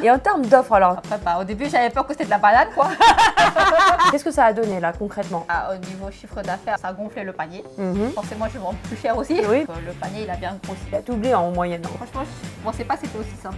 Et en termes d'offres alors? Après, au début, j'avais peur que c'était de la banane, quoi. Qu'est-ce que ça a donné là concrètement? Au niveau chiffre d'affaires, ça a gonflé le panier. Forcément, je vends plus cher aussi. Oui. Le panier, il a bien grossi. Il a doublé en moyenne. Franchement, je pensais pas que c'était aussi simple.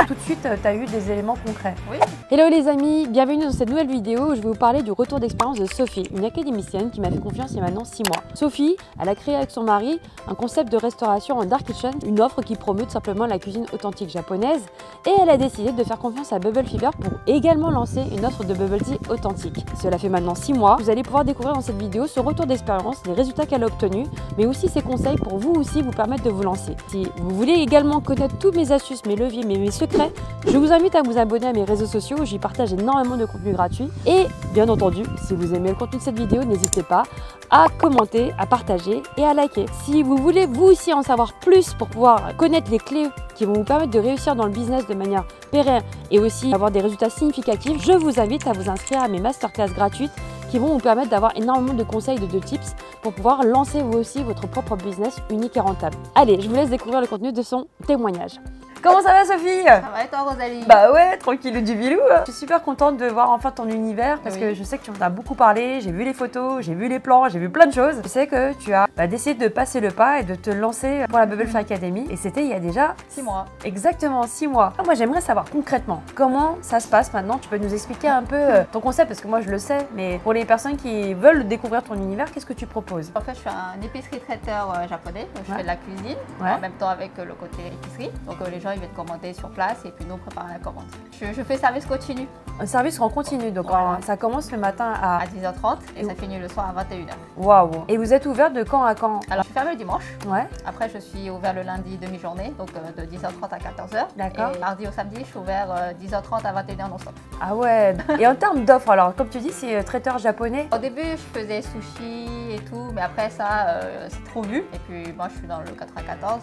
Tout de suite, tu as eu des éléments concrets. Oui. Hello les amis, bienvenue dans cette nouvelle vidéo où je vais vous parler du retour d'expérience de Sophie, une académicienne qui m'a fait confiance il y a maintenant 6 mois. Sophie, elle a créé avec son mari un concept de restauration en dark kitchen, une offre qui promeut tout simplement la cuisine authentique japonaise, et elle a décidé de faire confiance à Bubble Fever pour également lancer une offre de bubble tea authentique. Cela fait maintenant 6 mois, vous allez pouvoir découvrir dans cette vidéo ce retour d'expérience, les résultats qu'elle a obtenus, mais aussi ses conseils pour vous aussi vous permettre de vous lancer. Si vous voulez également connaître toutes mes astuces, mes leviers, mes secrets, je vous invite à vous abonner à mes réseaux sociaux où j'y partage énormément de contenu gratuit. Et bien entendu, si vous aimez le contenu de cette vidéo, n'hésitez pas à commenter, à partager et à liker. Si vous voulez vous aussi en savoir plus pour pouvoir connaître les clés qui vont vous permettre de réussir dans le business de manière pérenne et aussi avoir des résultats significatifs, je vous invite à vous inscrire à mes masterclass gratuites qui vont vous permettre d'avoir énormément de conseils et de tips pour pouvoir lancer vous aussi votre propre business unique et rentable. Allez, je vous laisse découvrir le contenu de son témoignage. Comment ça va Sophie? Ça va et toi Rosalie? Bah ouais, tranquille du bilou. Je suis super contente de voir enfin ton univers parce que je sais que tu en as beaucoup parlé, j'ai vu les photos, j'ai vu les plans, j'ai vu plein de choses. Je sais que tu as décidé de passer le pas et de te lancer pour la Bubble Fever Academy et c'était il y a déjà 6 mois. Exactement 6 mois. Moi j'aimerais savoir concrètement comment ça se passe maintenant. Tu peux nous expliquer un peu ton concept parce que moi je le sais, mais pour les personnes qui veulent découvrir ton univers, qu'est-ce que tu proposes? En fait, je suis un épicerie traiteur japonais, donc je fais de la cuisine en même temps avec le côté épicerie. Donc les gens ils viennent commander sur place et puis nous on prépare la commande. Je fais service continu. Un service en continu, donc voilà. Ça commence le matin à 10h30 et ça finit le soir à 21h. Waouh! Et vous êtes ouvert de quand à quand? Alors je suis fermée le dimanche. Ouais. Après je suis ouvert le lundi demi-journée, donc de 10h30 à 14h. D'accord. Et mardi au samedi je suis ouvert 10h30 à 21h non-stop. Ah ouais. Et en termes d'offres, alors comme tu dis, c'est traiteur japonais. Au début je faisais sushi et tout, mais après ça c'est trop vu. Et puis moi je suis dans le 94,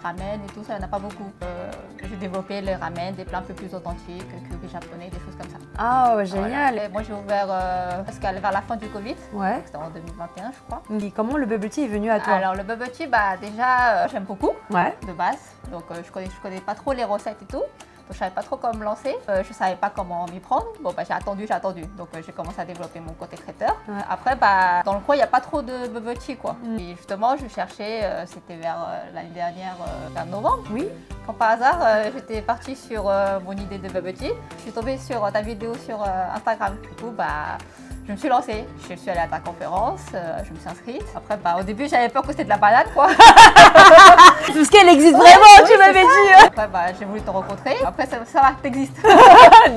ramen et tout ça, il n'y en a pas beaucoup. J'ai développé les ramen, des plats un peu plus authentiques, curry japonais, des choses comme ça. Ah ouais, génial. Voilà. Moi j'ai ouvert vers la fin du Covid. Ouais. C'était en 2021 je crois. Et comment le bubble tea est venu à toi? Alors le bubble tea, déjà j'aime beaucoup de base. Donc je connais pas trop les recettes et tout. Donc, je savais pas trop comment me lancer, je savais pas comment m'y prendre. Bon j'ai attendu. Donc j'ai commencé à développer mon côté traiteur. Ouais. Après dans le coin il n'y a pas trop de bubble tea quoi. Et justement je cherchais, c'était vers l'année dernière, vers novembre. Oui. Quand par hasard j'étais partie sur mon idée de bubble tea. Je suis tombée sur ta vidéo sur Instagram. Du coup je me suis lancée, je suis allée à ta conférence, je me suis inscrite. Après, au début, j'avais peur que c'était de la banane, quoi. Parce qu'elle existe vraiment, tu m'avais dit. Après, j'ai voulu te rencontrer. Après, ça va, t'existes.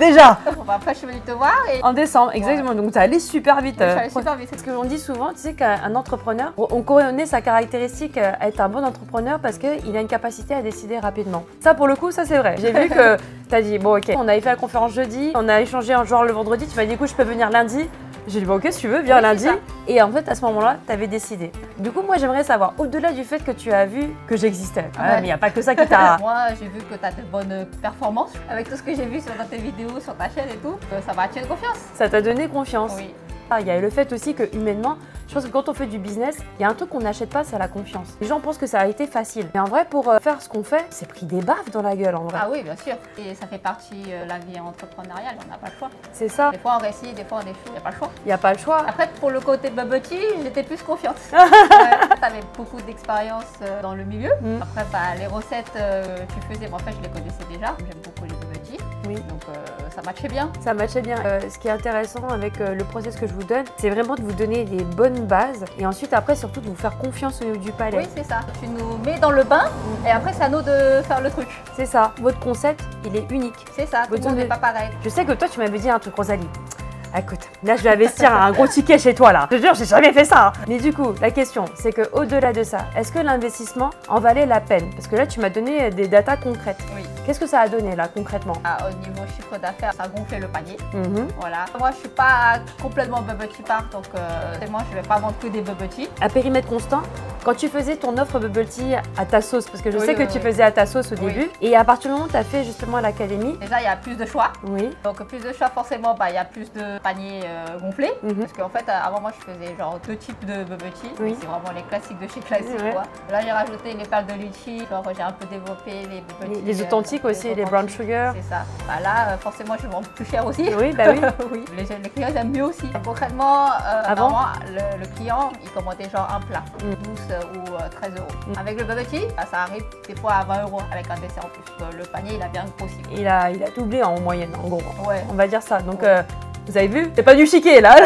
Déjà. Après, je suis venue te voir. En décembre, exactement. Donc, t'es allé super vite. Oui, je suis allée super vite. Parce qu'on dit souvent, tu sais qu'un entrepreneur, on connaît sa caractéristique à être un bon entrepreneur parce qu'il a une capacité à décider rapidement. Ça, pour le coup, ça c'est vrai. J'ai vu que t'as dit, bon, ok, on avait fait la conférence jeudi, on a échangé un jour le vendredi, tu m'as dit, écoute, je peux venir lundi. J'ai dit, bon, ok, si tu veux, viens lundi. Et en fait, à ce moment-là, tu avais décidé. Du coup, moi, j'aimerais savoir, au-delà du fait que tu as vu que j'existais, mais il n'y a pas que ça qui t'a... Moi, j'ai vu que tu as de bonnes performances. Avec tout ce que j'ai vu sur tes vidéos, sur ta chaîne et tout, ça m'a attiré confiance. Ça t'a donné confiance. Oui. Il y a le fait aussi que humainement, je pense que quand on fait du business, il y a un truc qu'on n'achète pas, c'est la confiance. Les gens pensent que ça a été facile. Mais en vrai, pour faire ce qu'on fait, c'est pris des baffes dans la gueule en vrai. Ah oui, bien sûr. Et ça fait partie de la vie entrepreneuriale, on n'a pas le choix. C'est ça. Des fois on réussit, des fois on échoue, il n'y a pas le choix. Il n'y a pas le choix. Après, pour le côté bubble tea, j'étais plus confiante. Tu avais beaucoup d'expérience dans le milieu. Après, les recettes que tu faisais, en fait, je les connaissais déjà. J'aime beaucoup les bubble tea. Oui. Donc ça matchait bien. Ça matchait bien. Ce qui est intéressant avec le process que je vous donne, c'est vraiment de vous donner des bonnes bases et ensuite après surtout de vous faire confiance au niveau du palais. Oui, c'est ça. Tu nous mets dans le bain et après c'est à nous de faire le truc. C'est ça. Votre concept, il est unique. C'est ça, tout le monde n'est pas pareil. Je sais que toi tu m'avais dit un truc, Rosalie. Écoute, là je vais investir un gros ticket chez toi là. Je te jure, j'ai jamais fait ça. Mais du coup, la question, c'est que au-delà de ça, est-ce que l'investissement en valait la peine? Parce que là, tu m'as donné des datas concrètes. Oui. Qu'est-ce que ça a donné là concrètement? Au niveau chiffre d'affaires, ça a gonflé le panier. Voilà. Moi, je suis pas complètement bubble tea part, donc moi, je vais pas vendre que des bubble tea. À périmètre constant, quand tu faisais ton offre bubble tea à ta sauce, parce que je sais que tu faisais à ta sauce au début, et à partir du moment où tu as fait justement l'académie. Déjà, il y a plus de choix. Oui. Donc, plus de choix, forcément, il y a plus de paniers gonflés. Parce qu'en fait, avant, moi, je faisais genre 2 types de bubble tea. Oui. C'est vraiment les classiques de chez classique, quoi. Là, j'ai rajouté les perles de litchi. Genre, j'ai un peu développé les bubble tea. Les authentiques. probiotiques aussi, les brown sugar. C'est ça. Bah là, forcément, je vends plus cher aussi. Oui, bah oui. Oui. Les clients ils aiment mieux aussi. Concrètement, Avant, le client, il commandait genre un plat, 12 ou 13 euros. Avec le bubble tea, bah, ça arrive des fois à 20 euros avec un dessert en plus. Le panier, il a bien grossi. Il a doublé en moyenne, en gros. Ouais. On va dire ça. Donc, vous avez vu, c'est pas du chiquet là.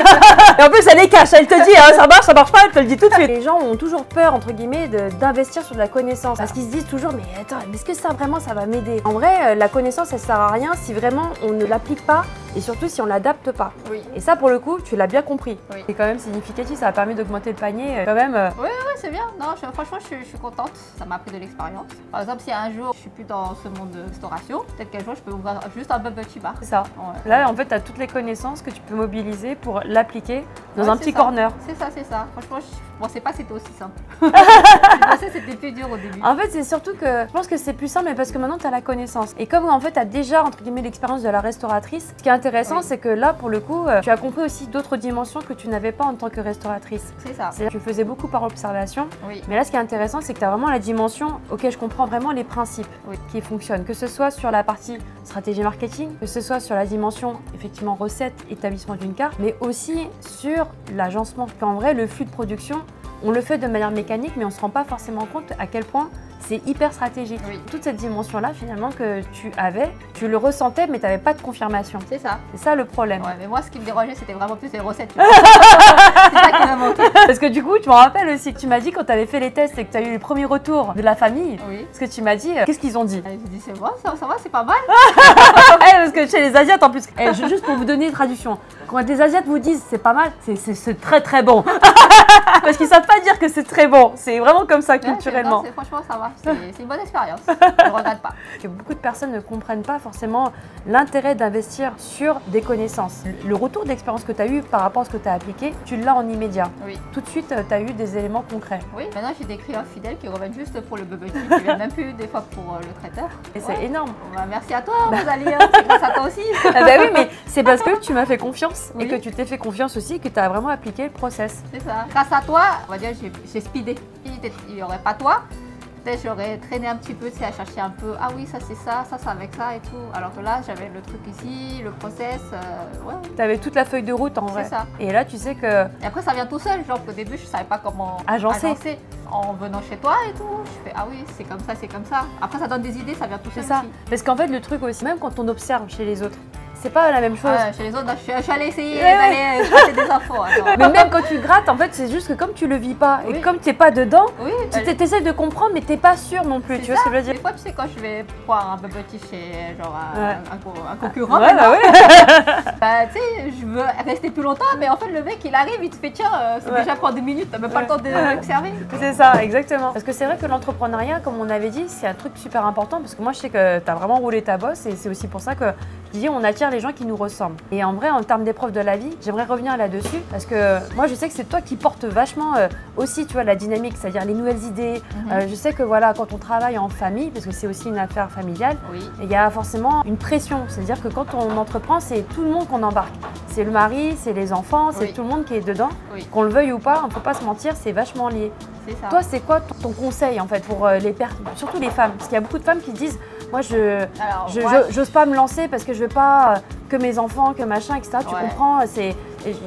Et en plus, elle les cache, elle te dit, hein, ça marche pas, elle te le dit tout de suite. Les gens ont toujours peur, entre guillemets, d'investir sur de la connaissance. Parce qu'ils se disent toujours, mais attends, est-ce que ça vraiment, ça va m'aider? En vrai, la connaissance, elle sert à rien si vraiment on ne l'applique pas et surtout si on l'adapte pas. Oui. Et ça, pour le coup, tu l'as bien compris. Oui. C'est quand même significatif, ça a permis d'augmenter le panier quand même. Oui, c'est bien. Non, franchement, je suis contente. Ça m'a appris de l'expérience. Par exemple, si un jour, je suis plus dans ce monde de restauration, peut-être qu'un jour, je peux ouvrir juste un bubble tea bar. C'est ça. Ouais. Là, en fait, tu as toutes les connaissances que tu peux mobiliser pour l'appliquer dans Ouais, un petit corner. C'est ça. Franchement, je pensais pas que c'était aussi simple. Je pensais que c'était plus dur au début. En fait, c'est surtout que je pense que c'est plus simple, mais parce que maintenant, tu as la connaissance. Et comme en fait, tu as déjà, entre guillemets, l'expérience de la restauratrice, ce qui est intéressant, c'est que là, pour le coup, tu as compris aussi d'autres dimensions que tu n'avais pas en tant que restauratrice. C'est ça. Tu faisais beaucoup par observation. Oui. Mais là, ce qui est intéressant, c'est que tu as vraiment la dimension, ok, je comprends vraiment les principes qui fonctionnent. Que ce soit sur la partie stratégie marketing, que ce soit sur la dimension, effectivement, recette, établissement d'une carte, mais aussi sur l'agencement. Qu'en vrai, le flux de production, on le fait de manière mécanique, mais on ne se rend pas forcément compte à quel point c'est hyper stratégique. Oui. Toute cette dimension-là, finalement, que tu avais, tu le ressentais, mais tu n'avais pas de confirmation. C'est ça. C'est ça le problème. Ouais, mais moi, ce qui me dérangeait, c'était vraiment plus les recettes. C'est ça qui m'a manqué. Parce que du coup, tu me rappelles aussi que tu m'as dit quand tu avais fait les tests et que tu as eu les premiers retours de la famille, Oui. parce que tu m'as dit, qu'est-ce qu'ils ont dit? J'ai dit, c'est bon, ça va, c'est pas mal. Parce que chez les Asiates, en plus, juste pour vous donner une traduction, quand des Asiates vous disent c'est pas mal, c'est très très bon. Parce qu'ils savent pas dire que c'est très bon. C'est vraiment comme ça culturellement. Ouais, franchement, ça va. C'est une bonne expérience. Je ne regrette pas. Que beaucoup de personnes ne comprennent pas forcément l'intérêt d'investir sur des connaissances. Le retour d'expérience que tu as eu par rapport à ce que tu as appliqué, tu l'as en immédiat. Oui. Tout de suite, tu as eu des éléments concrets. Oui, maintenant j'ai des clients fidèles qui reviennent juste pour le bubble tea, qui viennent même plus des fois pour le traiteur. Et c'est énorme. Bah, merci à toi, Rosalie, c'est grâce à toi aussi. Ah bah oui, mais c'est parce que tu m'as fait confiance et Oui. que tu t'es fait confiance aussi, que tu as vraiment appliqué le process. C'est ça. Grâce à toi, on va dire, j'ai speedé. Il n'y aurait pas toi, peut-être j'aurais traîné un petit peu, tu sais, à chercher un peu, ah oui, ça c'est ça c'est avec ça et tout. Alors que là, j'avais le truc ici, le process, ouais. Tu avais toute la feuille de route en vrai. C'est ça. Et là, tu sais que Et après, ça vient tout seul. Genre, au début, je savais pas comment Agencer. En venant chez toi et tout, je fais, ah oui, c'est comme ça, c'est comme ça. Après, ça donne des idées, ça vient tout c'est seul ça. aussi. Parce qu'en fait, le truc aussi, même quand on observe chez les autres, c'est pas la même chose. Chez les autres, je suis allée essayer Ouais, d'aller gratter des infos. Attends. Mais même quand tu grattes, en fait, c'est juste que comme tu le vis pas et Oui. comme tu n'es pas dedans, Oui, tu essaies de comprendre, mais t'es pas sûr non plus. c'est Tu vois ce que je veux dire? Des fois, tu sais, quand je vais boire un bubble tea chez genre Ouais. un concurrent, Ouais, bah ouais. bah, tu sais, je veux rester plus longtemps, mais en fait, le mec, il arrive, il te fait, tiens, c'est Ouais. déjà prend 2 minutes, t'as même pas le temps de l'observer. C'est ça, exactement. Parce que c'est vrai que l'entrepreneuriat, comme on avait dit, c'est un truc super important parce que moi, je sais que tu as vraiment roulé ta bosse et c'est aussi pour ça que je dis on attire les gens qui nous ressemblent. Et en vrai, en termes d'épreuves de la vie, j'aimerais revenir là-dessus parce que moi, je sais que c'est toi qui portes vachement aussi, tu vois, la dynamique, c'est-à-dire les nouvelles idées. Je sais que voilà, quand on travaille en famille, parce que c'est aussi une affaire familiale, Oui. il y a forcément une pression. C'est-à-dire que quand on entreprend, c'est tout le monde qu'on embarque. C'est le mari, c'est les enfants, c'est Oui. tout le monde qui est dedans. Oui. Qu'on le veuille ou pas, on ne peut pas se mentir, c'est vachement lié. C'est ça. Toi, c'est quoi ton conseil en fait pour surtout les femmes? Parce qu'il y a beaucoup de femmes qui disent moi, Alors, moi, j'ose pas me lancer parce que je veux pas que mes enfants, que machin, etc. Tu Ouais. comprends?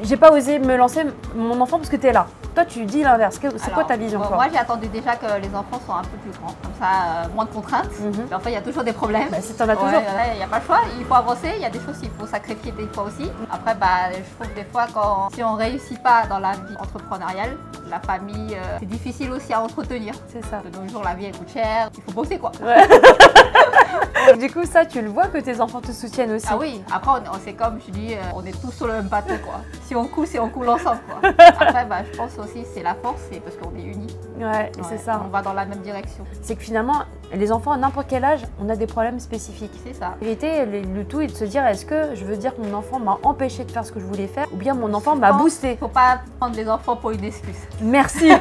J'ai pas osé me lancer mon enfant parce que tu es là. Toi, tu dis l'inverse. C'est quoi ta vision? Moi, j'ai attendu déjà que les enfants soient un peu plus grands, comme ça, moins de contraintes. Mais enfin, il y a toujours des problèmes. Bah, si t'en as toujours. Il n'y a pas le choix, il faut avancer, il y a des choses qu'il faut sacrifier des fois aussi. Après, bah, je trouve des fois, si on ne réussit pas dans la vie entrepreneuriale, la famille, c'est difficile aussi à entretenir. C'est ça. De nos jours, la vie elle coûte cher, il faut bosser quoi. Ouais. Du coup, ça, tu le vois que tes enfants te soutiennent aussi. Ah oui, après, c'est comme je dis, on est tous sur le même bateau quoi. Si on coule, c'est on coule ensemble quoi. Après, bah, je pense aussi c'est la force, c'est parce qu'on est unis. Ouais, c'est ça. On va dans la même direction. C'est que finalement, les enfants à n'importe quel âge, on a des problèmes spécifiques. C'est ça. En vérité, le tout est de se dire est-ce que je veux dire que mon enfant m'a empêché de faire ce que je voulais faire ou bien mon enfant m'a boosté. Faut pas prendre les enfants pour une excuse. Merci.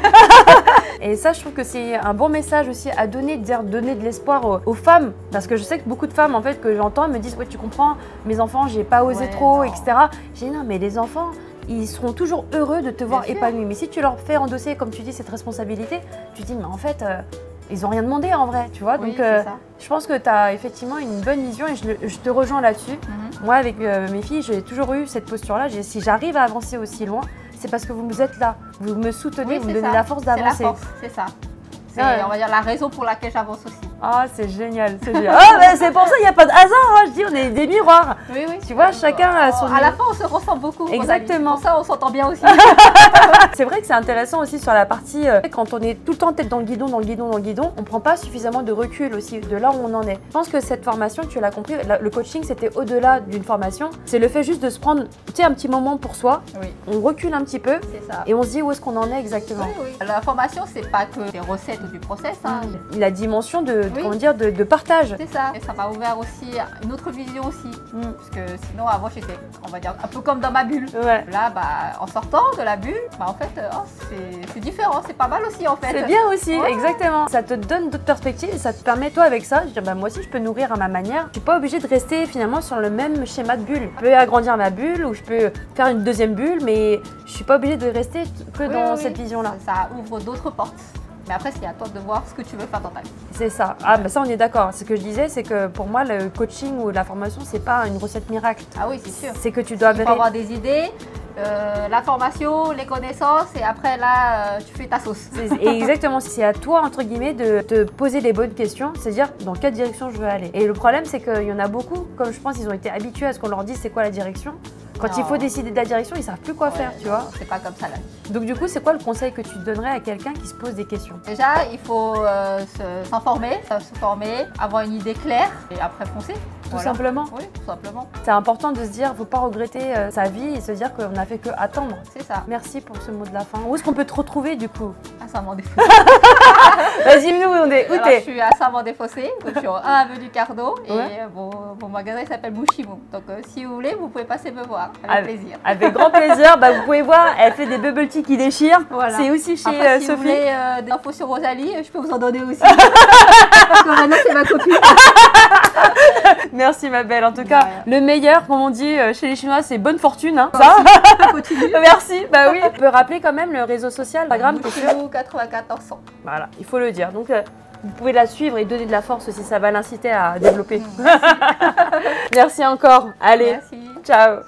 Et ça, je trouve que c'est un bon message aussi à donner, donner de l'espoir aux femmes. Parce que je sais que beaucoup de femmes, en fait, que j'entends, me disent ouais, tu comprends, mes enfants, j'ai pas osé trop, non. etc. J'ai dit non, mais les enfants, ils seront toujours heureux de te voir sûr. épanoui. Mais si tu leur fais endosser, comme tu dis, cette responsabilité, tu dis mais en fait, ils ont rien demandé en vrai, tu vois. Oui, Donc, c'est ça. je pense que tu as effectivement une bonne vision et je te rejoins là-dessus. Moi, avec mes filles, j'ai toujours eu cette posture-là. Si j'arrive à avancer aussi loin, c'est parce que vous êtes là. Vous me soutenez, Oui, vous me c'est donnez ça. la force d'avancer. C'est la force, c'est ça. C'est, Ouais. on va dire, la raison pour laquelle j'avance aussi. Ah, c'est génial, c'est génial. Ah, bah, c'est pour ça, il n'y a pas de hasard, hein. Je dis, on est des miroirs. Oui, oui. Tu vois, chacun a son... À la fin, on se ressemble beaucoup. Rosalie. Exactement. Pour ça, on s'entend bien aussi. C'est vrai que c'est intéressant aussi sur la partie, quand on est tout le temps tête dans le guidon, on ne prend pas suffisamment de recul aussi de là où on en est. Je pense que cette formation, tu l'as compris, le coaching, c'était au-delà d'une formation. C'est le fait juste de se prendre, tu sais, un petit moment pour soi. Oui, On recule un petit peu c'est ça. et on se dit où est-ce qu'on en est exactement. Oui, oui. La formation, c'est pas que des recettes du process. Hein. La dimension de, Oui. comment dire, de partage. C'est ça. Et ça m'a ouvert aussi une autre vision aussi. Parce que sinon, avant, j'étais, on va dire, un peu comme dans ma bulle. Ouais. Là, en sortant de la bulle, en fait, c'est différent. C'est pas mal aussi, en fait. C'est bien aussi, Ouais. exactement. Ça te donne d'autres perspectives et ça te permet, toi, avec ça, de dire, bah, moi aussi, je peux nourrir à ma manière. Je suis pas obligée de rester finalement sur le même schéma de bulle. Je peux agrandir ma bulle ou je peux faire une deuxième bulle, mais je suis pas obligée de rester que Oui, dans oui, cette oui. vision-là. Ça ouvre d'autres portes. Mais après, c'est à toi de voir ce que tu veux faire dans ta vie. C'est ça. Ah, bah ça, on est d'accord. Ce que je disais, c'est que pour moi, le coaching ou la formation, c'est pas une recette miracle. Ah oui, c'est sûr. C'est que tu dois Il faut avoir des idées, la formation, les connaissances, et après, là, tu fais ta sauce. Et exactement, c'est à toi, entre guillemets, de te poser les bonnes questions, c'est-à-dire dans quelle direction je veux aller. Et le problème, c'est qu'il y en a beaucoup, comme je pense, ils ont été habitués à ce qu'on leur dise c'est quoi la direction. Quand il faut décider de la direction, ils savent plus quoi faire, tu vois. C'est pas comme ça, la vie. Donc du coup, c'est quoi le conseil que tu donnerais à quelqu'un qui se pose des questions? Déjà, il faut s'informer, se former, avoir une idée claire, et après foncer. Tout simplement. Oui, tout simplement. C'est important de se dire, faut pas regretter sa vie et se dire qu'on a fait que attendre. C'est ça. Merci pour ce mot de la fin. Où est-ce qu'on peut te retrouver du coup? À Saint-Mandé-Fossé. Vas-y, nous, où Alors, t'es? je suis à Saint-Mandé-Fossé, donc je suis au 1 avenue Carnot, et Ouais. mon magasin il s'appelle Mouchimou. Donc si vous voulez, vous pouvez passer me voir, avec plaisir. Avec grand plaisir. Bah, vous pouvez voir, elle fait des bubble tea qui déchirent. Voilà. C'est aussi chez Après, si vous Sophie. voulez des infos sur Rosalie, je peux vous en donner aussi. Parce que maintenant, c'est ma copine. Merci ma belle. En tout cas, Ouais. le meilleur, comme on dit chez les Chinois, c'est bonne fortune. Hein, Ça ça. continue. Merci. Bah oui. On peut rappeler quand même le réseau social, Instagram, t'es sûr? Mouchimou 9400. Voilà, il faut le dire. Donc, vous pouvez la suivre et donner de la force si ça va l'inciter à développer. Merci encore. Allez, Merci. ciao.